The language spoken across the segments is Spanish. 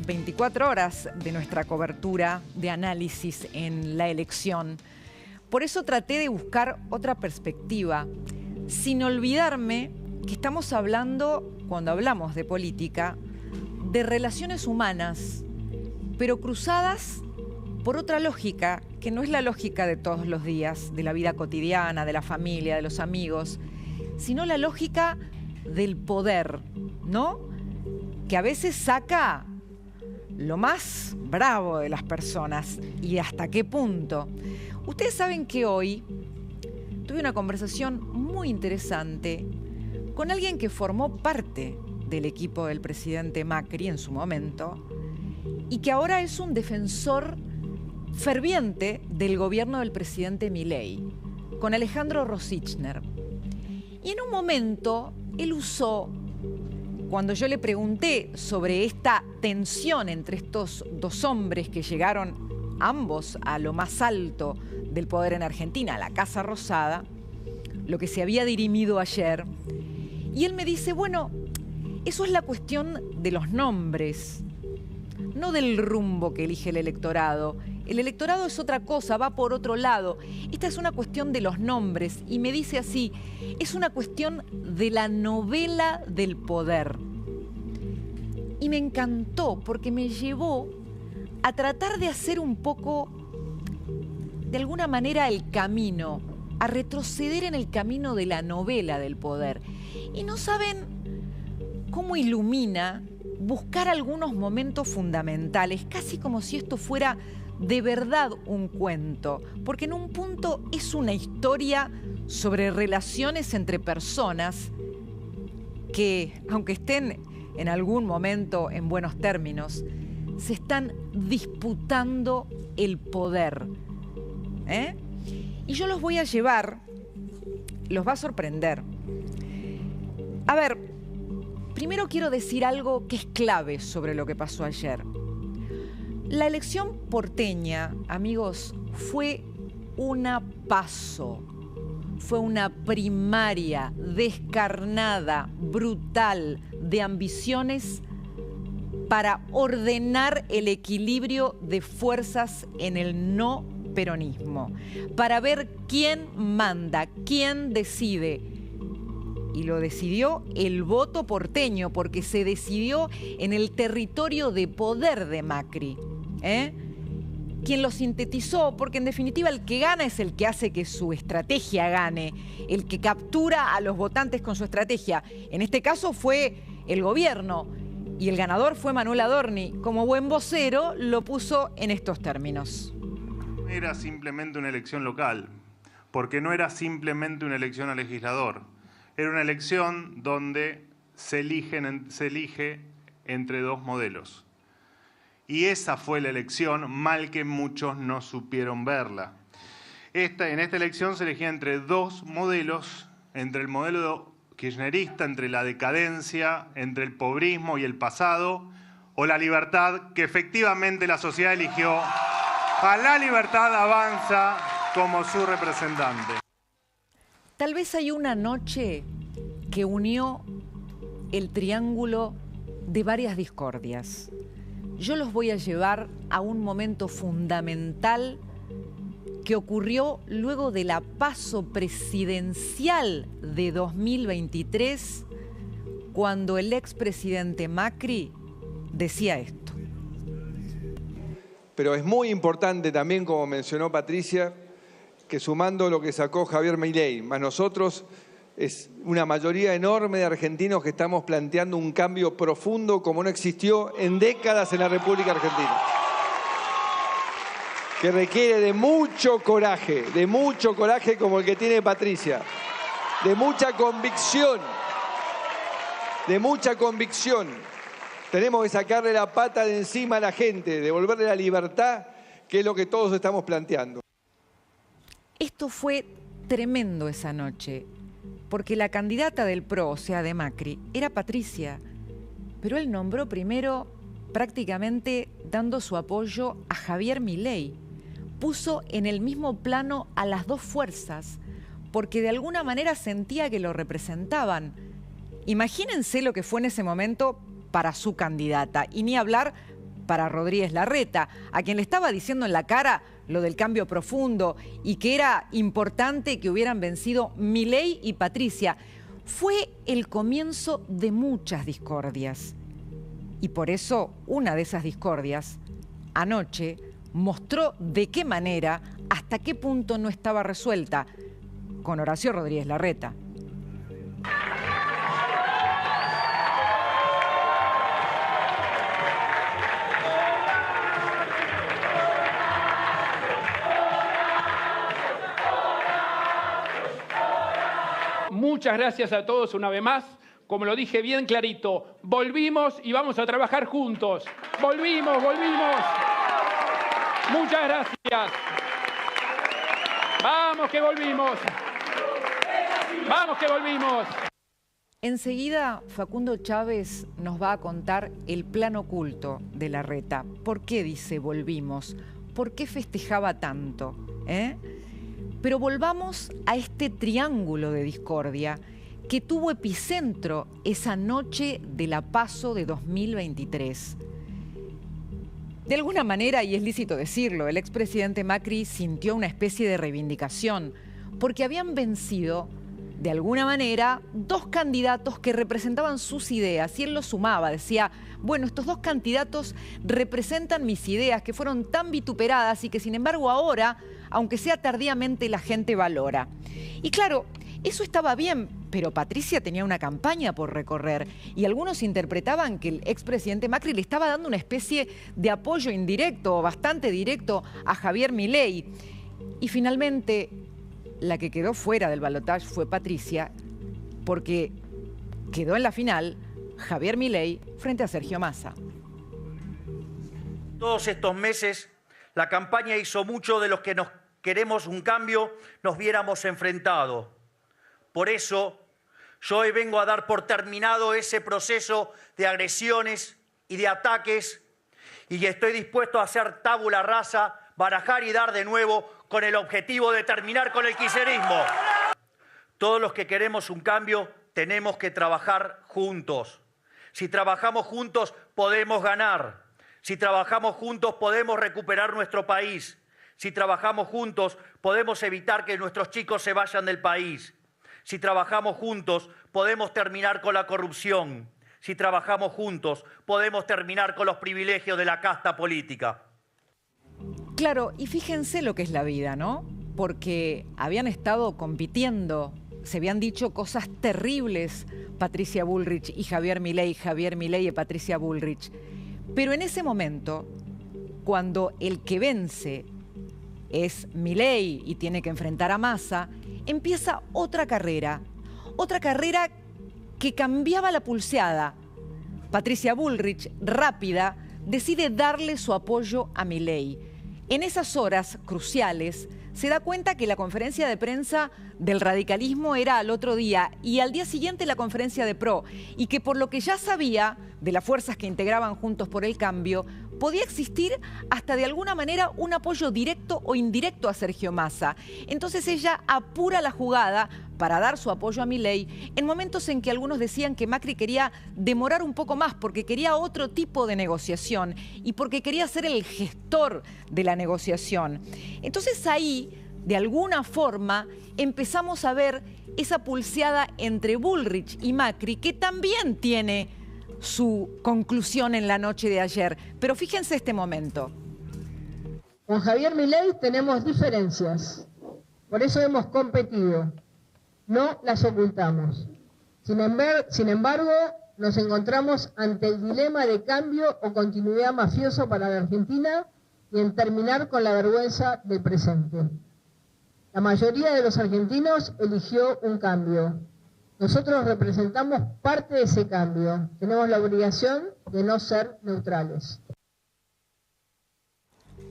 24 horas de nuestra cobertura de análisis en la elección. Por eso traté de buscar otra perspectiva, sin olvidarme que estamos hablando, cuando hablamos de política, de relaciones humanas, pero cruzadas por otra lógica, que no es la lógica de todos los días, de la vida cotidiana, de la familia, de los amigos, sino la lógica del poder, ¿no? Que a veces saca lo más bravo de las personas. ¿Y hasta qué punto? Ustedes saben que hoy tuve una conversación muy interesante con alguien que formó parte del equipo del presidente Macri en su momento y que ahora es un defensor ferviente del gobierno del presidente Milei, con Alejandro Rosichner. Y en un momento él usó, cuando yo le pregunté sobre esta tensión entre estos dos hombres que llegaron ambos a lo más alto del poder en Argentina, a la Casa Rosada, lo que se había dirimido ayer, y él me dice, bueno, eso es la cuestión de los nombres, no del rumbo que elige el electorado. El electorado es otra cosa, va por otro lado. Esta es una cuestión de los nombres. Y me dice así, es una cuestión de la novela del poder. Y me encantó porque me llevó a tratar de hacer un poco, de alguna manera, el camino, a retroceder en el camino de la novela del poder. Y no saben cómo ilumina buscar algunos momentos fundamentales, casi como si esto fuera de verdad un cuento, porque en un punto es una historia sobre relaciones entre personas que, aunque estén en algún momento en buenos términos, se están disputando el poder. Y yo los voy a llevar, los va a sorprender. A ver, primero quiero decir algo que es clave sobre lo que pasó ayer. La elección porteña, amigos, fue una PASO, fue una primaria descarnada, brutal, de ambiciones para ordenar el equilibrio de fuerzas en el no peronismo, para ver quién manda, quién decide. Y lo decidió el voto porteño, porque se decidió en el territorio de poder de Macri. Quien lo sintetizó, porque en definitiva el que gana es el que hace que su estrategia gane, el que captura a los votantes con su estrategia. En este caso fue el gobierno y el ganador fue Manuel Adorni. Como buen vocero lo puso en estos términos. No era simplemente una elección local, porque no era simplemente una elección a legislador. Era una elección donde se elige entre dos modelos. Y esa fue la elección, mal que muchos no supieron verla. En esta elección se elegía entre dos modelos, entre el modelo kirchnerista, entre la decadencia, entre el pobrismo y el pasado, o la libertad, que efectivamente la sociedad eligió a La Libertad Avanza como su representante. Tal vez hay una noche que unió el triángulo de varias discordias. Yo los voy a llevar a un momento fundamental que ocurrió luego de la PASO presidencial de 2023, cuando el expresidente Macri decía esto. Pero es muy importante también, como mencionó Patricia, que sumando lo que sacó Javier Milei, más nosotros, es una mayoría enorme de argentinos que estamos planteando un cambio profundo como no existió en décadas en la República Argentina. Que requiere de mucho coraje como el que tiene Patricia, de mucha convicción, Tenemos que sacarle la pata de encima a la gente, devolverle la libertad, que es lo que todos estamos planteando. Esto fue tremendo esa noche, porque la candidata del PRO, o sea, de Macri, era Patricia, pero él nombró primero prácticamente dando su apoyo a Javier Milei. Puso en el mismo plano a las dos fuerzas, porque de alguna manera sentía que lo representaban. Imagínense lo que fue en ese momento para su candidata, y ni hablar para Rodríguez Larreta, a quien le estaba diciendo en la cara lo del cambio profundo y que era importante que hubieran vencido Milei y Patricia. Fue el comienzo de muchas discordias. Y por eso una de esas discordias, anoche, mostró de qué manera, hasta qué punto no estaba resuelta, con Horacio Rodríguez Larreta. Muchas gracias a todos una vez más. Como lo dije bien clarito, volvimos y vamos a trabajar juntos. Volvimos. Muchas gracias. Vamos que volvimos. Vamos que volvimos. Enseguida, Facundo Chávez nos va a contar el plan oculto de Larreta. ¿Por qué dice volvimos? ¿Por qué festejaba tanto? Pero volvamos a este triángulo de discordia que tuvo epicentro esa noche de la PASO de 2023. De alguna manera, y es lícito decirlo, el expresidente Macri sintió una especie de reivindicación, porque habían vencido, de alguna manera, dos candidatos que representaban sus ideas, y él los sumaba, decía, bueno, estos dos candidatos representan mis ideas, que fueron tan vituperadas y que, sin embargo, ahora, aunque sea tardíamente, la gente valora. Y claro, eso estaba bien, pero Patricia tenía una campaña por recorrer y algunos interpretaban que el expresidente Macri le estaba dando una especie de apoyo indirecto o bastante directo a Javier Milei. Y finalmente, la que quedó fuera del balotaje fue Patricia, porque quedó en la final Javier Milei frente a Sergio Massa. Todos estos meses, la campaña hizo mucho de los que nos queremos un cambio, nos viéramos enfrentados. Por eso, yo hoy vengo a dar por terminado ese proceso de agresiones y de ataques y estoy dispuesto a hacer tabula rasa, barajar y dar de nuevo con el objetivo de terminar con el kirchnerismo. Todos los que queremos un cambio tenemos que trabajar juntos. Si trabajamos juntos podemos ganar. Si trabajamos juntos podemos recuperar nuestro país. Si trabajamos juntos podemos evitar que nuestros chicos se vayan del país. Si trabajamos juntos, podemos terminar con la corrupción. Si trabajamos juntos, podemos terminar con los privilegios de la casta política. Claro, y fíjense lo que es la vida, ¿no? Porque habían estado compitiendo, se habían dicho cosas terribles Patricia Bullrich y Javier Milei y Patricia Bullrich. Pero en ese momento, cuando el que vence es Milei y tiene que enfrentar a Massa, empieza otra carrera que cambiaba la pulseada. Patricia Bullrich, rápida, decide darle su apoyo a Milei. En esas horas cruciales, se da cuenta que la conferencia de prensa del radicalismo era al otro día y al día siguiente la conferencia de PRO, y que por lo que ya sabía de las fuerzas que integraban Juntos por el Cambio, podía existir hasta de alguna manera un apoyo directo o indirecto a Sergio Massa. Entonces ella apura la jugada para dar su apoyo a Milei en momentos en que algunos decían que Macri quería demorar un poco más porque quería otro tipo de negociación y porque quería ser el gestor de la negociación. Entonces ahí, de alguna forma, empezamos a ver esa pulseada entre Bullrich y Macri, que también tiene su conclusión en la noche de ayer. Pero fíjense este momento. Con Javier Milei tenemos diferencias, por eso hemos competido, no las ocultamos. Sin embargo, nos encontramos ante el dilema de cambio o continuidad mafioso para la Argentina y en terminar con la vergüenza del presente. La mayoría de los argentinos eligió un cambio. Nosotros representamos parte de ese cambio. Tenemos la obligación de no ser neutrales.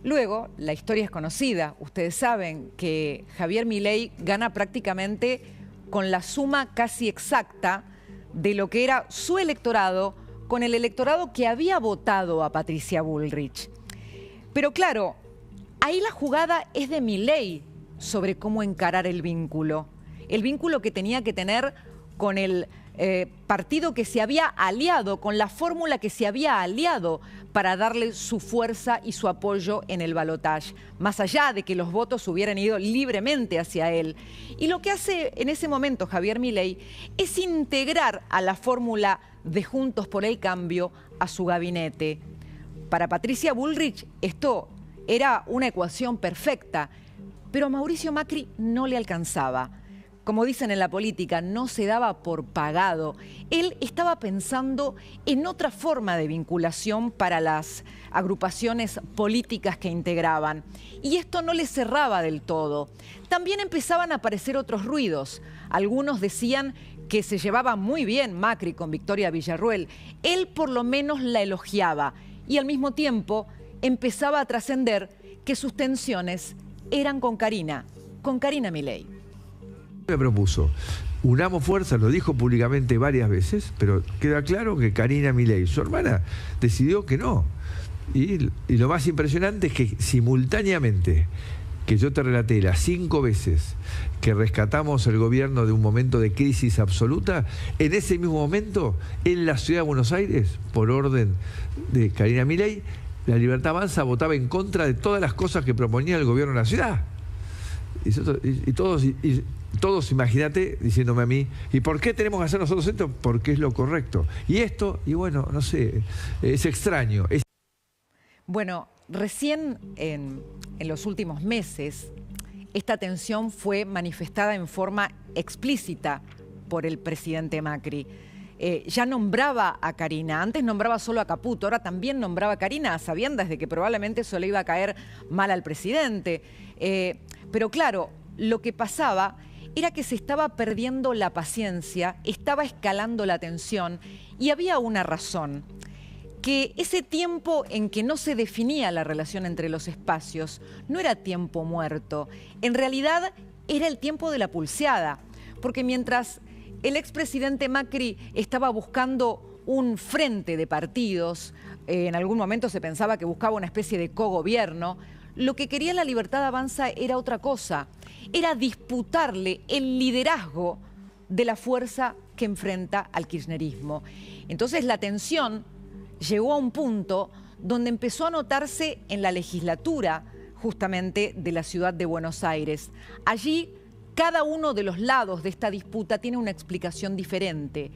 Luego, la historia es conocida. Ustedes saben que Javier Milei gana prácticamente con la suma casi exacta de lo que era su electorado con el electorado que había votado a Patricia Bullrich. Pero claro, ahí la jugada es de Milei sobre cómo encarar el vínculo que tenía que tener con el partido que se había aliado, con la fórmula que se había aliado para darle su fuerza y su apoyo en el balotaje, más allá de que los votos hubieran ido libremente hacia él. Y lo que hace en ese momento Javier Milei es integrar a la fórmula de Juntos por el Cambio a su gabinete. Para Patricia Bullrich esto era una ecuación perfecta, pero a Mauricio Macri no le alcanzaba. Como dicen en la política, no se daba por pagado. Él estaba pensando en otra forma de vinculación para las agrupaciones políticas que integraban. Y esto no le cerraba del todo. También empezaban a aparecer otros ruidos. Algunos decían que se llevaba muy bien Macri con Victoria Villarruel. Él por lo menos la elogiaba. Y al mismo tiempo empezaba a trascender que sus tensiones eran con Karina Milei. Me propuso, unamos fuerzas, lo dijo públicamente varias veces, pero queda claro que Karina Milei, su hermana, decidió que no. Y lo más impresionante es que simultáneamente, que yo te relaté las 5 veces que rescatamos el gobierno de un momento de crisis absoluta, en ese mismo momento, en la ciudad de Buenos Aires, por orden de Karina Milei, la Libertad Avanza votaba en contra de todas las cosas que proponía el gobierno de la ciudad. Todos, imagínate, diciéndome a mí, ¿y por qué tenemos que hacer nosotros esto? Porque es lo correcto. Y esto, y bueno, no sé, es extraño. Bueno, recién en los últimos meses, esta tensión fue manifestada en forma explícita por el presidente Macri. Ya nombraba a Karina, antes nombraba solo a Caputo, ahora también nombraba a Karina, a sabiendas de que probablemente eso le iba a caer mal al presidente. Pero claro, lo que pasaba era que se estaba perdiendo la paciencia, estaba escalando la tensión y había una razón, que ese tiempo en que no se definía la relación entre los espacios no era tiempo muerto, en realidad era el tiempo de la pulseada, porque mientras el expresidente Macri estaba buscando un frente de partidos, en algún momento se pensaba que buscaba una especie de cogobierno, lo que quería la Libertad Avanza era otra cosa, era disputarle el liderazgo de la fuerza que enfrenta al kirchnerismo. Entonces la tensión llegó a un punto donde empezó a notarse en la legislatura justamente de la ciudad de Buenos Aires. Allí cada uno de los lados de esta disputa tiene una explicación diferente.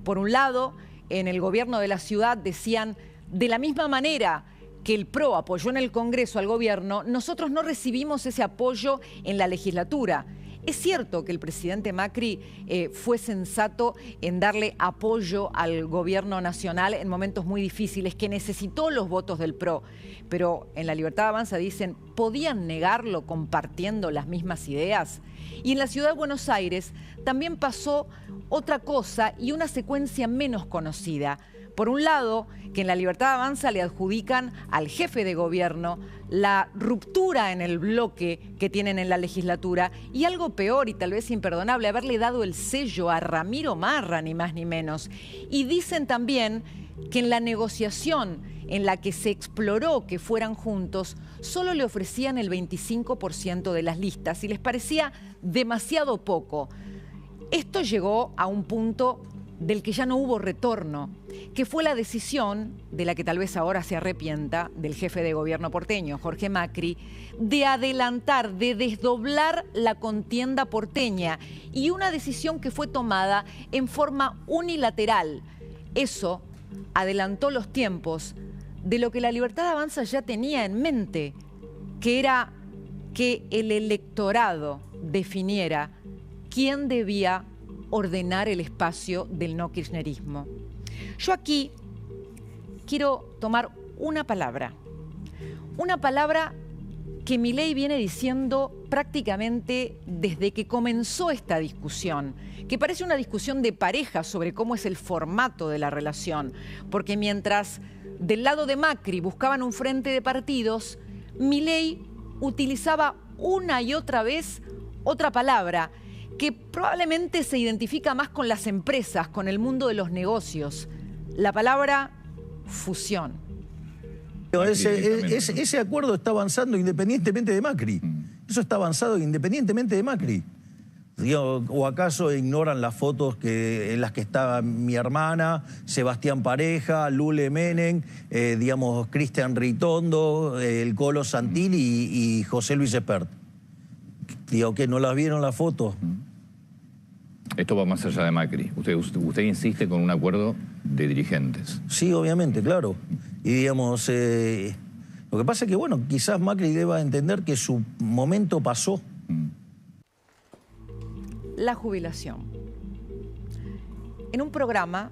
Por un lado, en el gobierno de la ciudad decían, de la misma manera que el PRO apoyó en el Congreso al gobierno, nosotros no recibimos ese apoyo en la legislatura. Es cierto que el presidente Macri fue sensato en darle apoyo al gobierno nacional en momentos muy difíciles, que necesitó los votos del PRO. Pero en la Libertad Avanza dicen, ¿podían negarlo compartiendo las mismas ideas? Y en la ciudad de Buenos Aires también pasó otra cosa y una secuencia menos conocida. Por un lado, que en la Libertad Avanza le adjudican al jefe de gobierno la ruptura en el bloque que tienen en la legislatura y algo peor y tal vez imperdonable, haberle dado el sello a Ramiro Marra, ni más ni menos. Y dicen también que en la negociación en la que se exploró que fueran juntos, solo le ofrecían el 25% de las listas y les parecía demasiado poco. Esto llegó a un punto del que ya no hubo retorno, que fue la decisión, de la que tal vez ahora se arrepienta, del jefe de gobierno porteño, Jorge Macri, de adelantar, de desdoblar la contienda porteña, y una decisión que fue tomada en forma unilateral. Eso adelantó los tiempos de lo que la Libertad Avanza ya tenía en mente, que era que el electorado definiera quién debía ordenar el espacio del no kirchnerismo. Yo aquí quiero tomar una palabra que Milei viene diciendo prácticamente desde que comenzó esta discusión, que parece una discusión de pareja sobre cómo es el formato de la relación, porque mientras del lado de Macri buscaban un frente de partidos, Milei utilizaba una y otra vez otra palabra que probablemente se identifica más con las empresas, con el mundo de los negocios. La palabra fusión. Ese acuerdo está avanzando independientemente de Macri. Eso está avanzado independientemente de Macri. ¿O acaso ignoran las fotos en las que estaba mi hermana, Sebastián Pareja, Lule Menem, Cristian Ritondo, el Colo Santilli y José Luis Espert? ¿Que no las vieron las fotos? Esto va más allá de Macri. Usted insiste con un acuerdo de dirigentes. Sí, obviamente, claro. Y lo que pasa es que, bueno, quizás Macri deba entender que su momento pasó. La jubilación. En un programa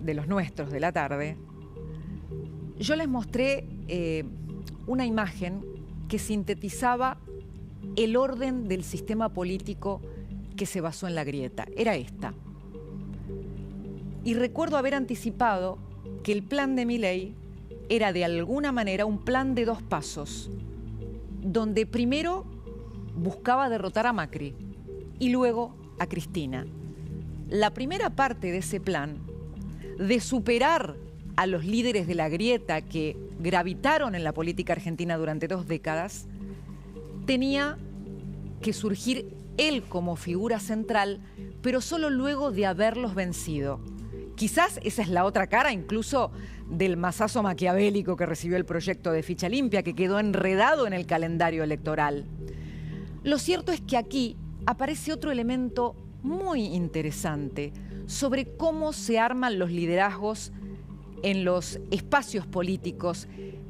de los nuestros de la tarde, yo les mostré una imagen que sintetizaba el orden del sistema político que se basó en la grieta. Era esta. Y recuerdo haber anticipado que el plan de Milei era de alguna manera un plan de 2 pasos, donde primero buscaba derrotar a Macri y luego a Cristina. La primera parte de ese plan, de superar a los líderes de la grieta que gravitaron en la política argentina durante 2 décadas, tenía que surgir él como figura central, pero solo luego de haberlos vencido. Quizás esa es la otra cara incluso del mazazo maquiavélico que recibió el proyecto de ficha limpia, que quedó enredado en el calendario electoral. Lo cierto es que aquí aparece otro elemento muy interesante sobre cómo se arman los liderazgos en los espacios políticos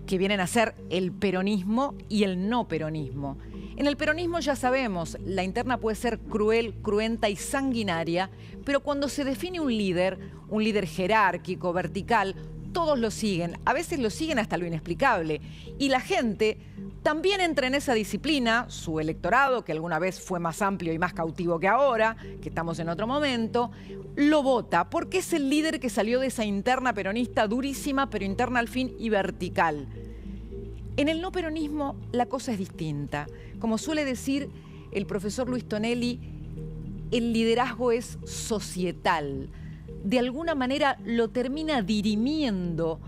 que vienen a ser el peronismo y el no peronismo. En el peronismo ya sabemos, la interna puede ser cruel, cruenta y sanguinaria, pero cuando se define un líder jerárquico, vertical, todos lo siguen, a veces lo siguen hasta lo inexplicable. Y la gente también entra en esa disciplina, su electorado, que alguna vez fue más amplio y más cautivo que ahora, que estamos en otro momento, lo vota, porque es el líder que salió de esa interna peronista durísima, pero interna al fin y vertical. En el no peronismo la cosa es distinta. Como suele decir el profesor Luis Tonelli, el liderazgo es societal. De alguna manera lo termina dirimiendo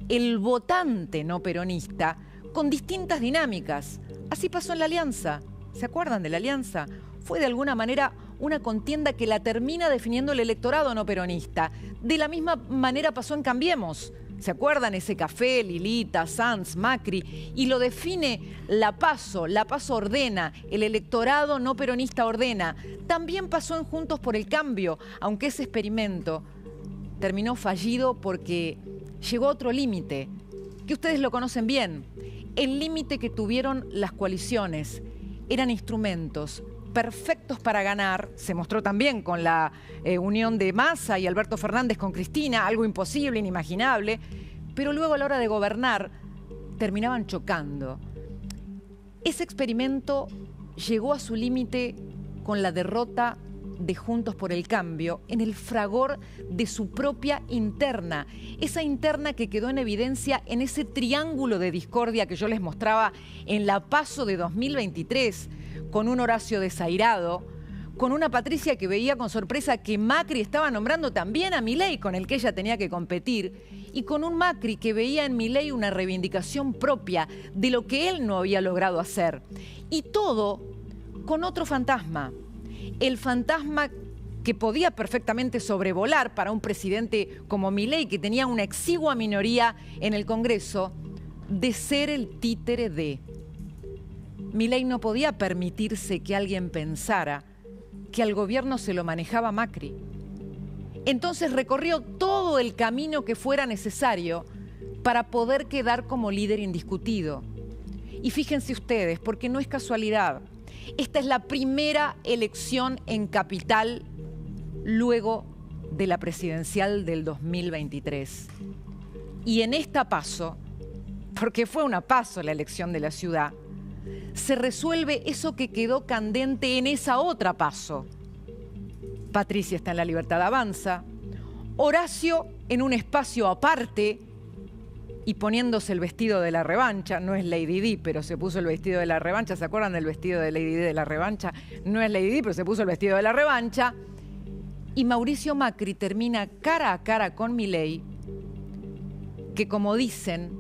el votante no peronista con distintas dinámicas. Así pasó en la Alianza. ¿Se acuerdan de la Alianza? Fue de alguna manera una contienda que la termina definiendo el electorado no peronista. De la misma manera pasó en Cambiemos. ¿Se acuerdan ese café, Lilita, Sanz, Macri? Y lo define la PASO ordena, el electorado no peronista ordena. También pasó en Juntos por el Cambio, aunque ese experimento terminó fallido porque llegó a otro límite, que ustedes lo conocen bien. El límite que tuvieron las coaliciones. Eran instrumentos perfectos para ganar, se mostró también con la unión de Massa y Alberto Fernández con Cristina, algo imposible, inimaginable, pero luego a la hora de gobernar terminaban chocando. Ese experimento llegó a su límite con la derrota de Juntos por el Cambio en el fragor de su propia interna, esa interna que quedó en evidencia en ese triángulo de discordia que yo les mostraba en la PASO de 2023, con un Horacio desairado, con una Patricia que veía con sorpresa que Macri estaba nombrando también a Milei, con el que ella tenía que competir, y con un Macri que veía en Milei una reivindicación propia de lo que él no había logrado hacer. Y todo con otro fantasma, el fantasma que podía perfectamente sobrevolar para un presidente como Milei, que tenía una exigua minoría en el Congreso, de ser el títere de. Milei no podía permitirse que alguien pensara que al gobierno se lo manejaba Macri. Entonces recorrió todo el camino que fuera necesario para poder quedar como líder indiscutido. Y fíjense ustedes, porque no es casualidad, esta es la primera elección en capital luego de la presidencial del 2023. Y en esta PASO, porque fue una PASO la elección de la ciudad, se resuelve eso que quedó candente en esa otra PASO. Patricia está en La Libertad Avanza, Horacio en un espacio aparte y poniéndose el vestido de la revancha. No es Lady Di, pero se puso el vestido de la revancha. ¿Se acuerdan del vestido de Lady Di de la revancha? No es Lady Di, pero se puso el vestido de la revancha. Y Mauricio Macri termina cara a cara con Milei, que como dicen,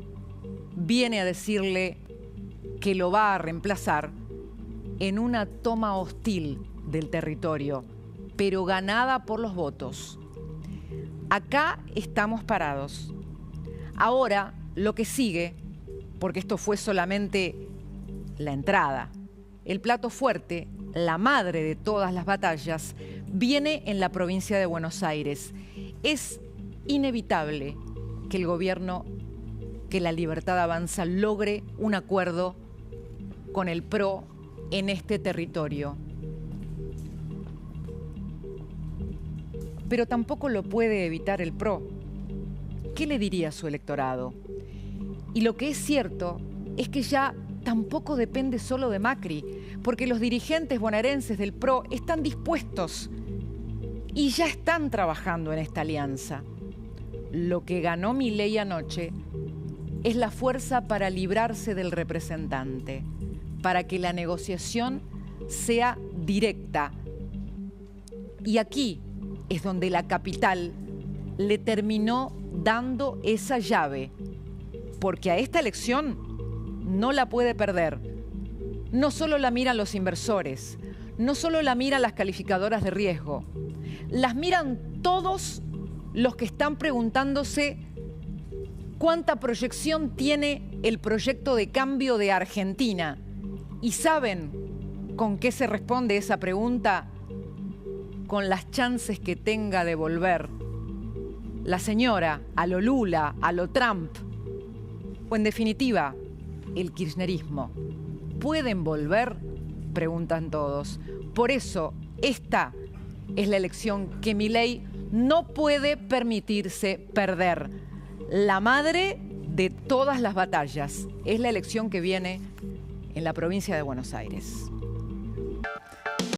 viene a decirle que lo va a reemplazar en una toma hostil del territorio, pero ganada por los votos. Acá estamos parados. Ahora, lo que sigue, porque esto fue solamente la entrada, el plato fuerte, la madre de todas las batallas, viene en la provincia de Buenos Aires. Es inevitable que el gobierno, que la Libertad Avanza, logre un acuerdo con el PRO en este territorio. Pero tampoco lo puede evitar el PRO. ¿Qué le diría a su electorado? Y lo que es cierto es que ya tampoco depende solo de Macri, porque los dirigentes bonaerenses del PRO están dispuestos y ya están trabajando en esta alianza. Lo que ganó Milei anoche es la fuerza para librarse del representante, para que la negociación sea directa. Y aquí es donde la capital le terminó dando esa llave, porque a esta elección no la puede perder. No solo la miran los inversores, no solo la miran las calificadoras de riesgo, las miran todos los que están preguntándose cuánta proyección tiene el proyecto de cambio de Argentina. ¿Y saben con qué se responde esa pregunta? Con las chances que tenga de volver la señora a lo Lula, a lo Trump, o en definitiva, el kirchnerismo. ¿Pueden volver? Preguntan todos. Por eso, esta es la elección que Milei no puede permitirse perder. La madre de todas las batallas. Es la elección que viene en la provincia de Buenos Aires.